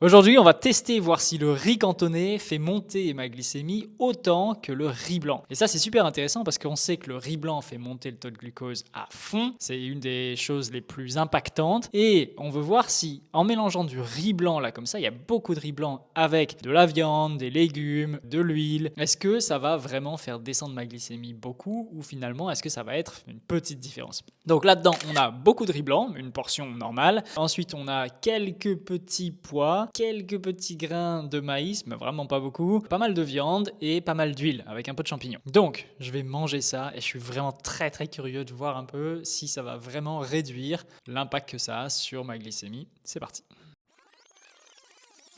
Aujourd'hui, on va tester, voir si le riz cantonais fait monter ma glycémie autant que le riz blanc. Et ça, c'est super intéressant parce qu'on sait que le riz blanc fait monter le taux de glucose à fond. C'est une des choses les plus impactantes. Et on veut voir si, en mélangeant du riz blanc, là, comme ça, il y a beaucoup de riz blanc avec de la viande, des légumes, de l'huile, est-ce que ça va vraiment faire descendre ma glycémie beaucoup ou finalement, est-ce que ça va être une petite différence? Donc là-dedans, on a beaucoup de riz blanc, une portion normale. Ensuite, on a quelques petits pois, quelques petits grains de maïs, mais vraiment pas beaucoup, pas mal de viande et pas mal d'huile avec un peu de champignons. Donc, je vais manger ça et je suis vraiment très curieux de voir un peu si ça va vraiment réduire l'impact que ça a sur ma glycémie. C'est parti.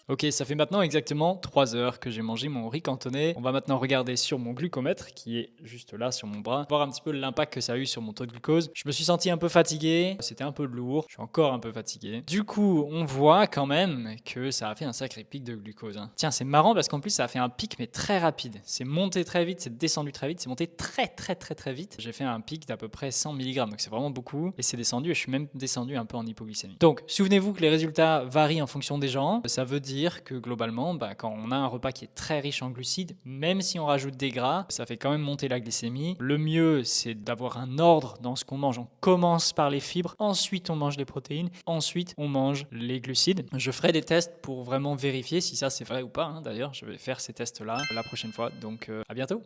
Ok, ça fait maintenant exactement 3 heures que j'ai mangé mon riz cantonais. On va maintenant regarder sur mon glucomètre qui est juste là sur mon bras, voir un petit peu l'impact que ça a eu sur mon taux de glucose. Je me suis senti un peu fatigué, c'était un peu lourd, je suis encore un peu fatigué. Du coup, on voit quand même que ça a fait un sacré pic de glucose. Tiens, c'est marrant parce qu'en plus ça a fait un pic mais très rapide. C'est monté très vite, c'est descendu très vite, c'est monté très vite. J'ai fait un pic d'à peu près 100 mg, donc c'est vraiment beaucoup. Et c'est descendu et je suis même descendu un peu en hypoglycémie. Donc, souvenez-vous que les résultats varient en fonction des gens. Ça veut dire que globalement, quand on a un repas qui est très riche en glucides, même si on rajoute des gras, ça fait quand même monter la glycémie. Le mieux, c'est d'avoir un ordre dans ce qu'on mange. On commence par les fibres, ensuite on mange les protéines, ensuite on mange les glucides. Je ferai des tests pour vraiment vérifier si ça c'est vrai ou pas. D'ailleurs, je vais faire ces tests-là la prochaine fois. Donc à bientôt.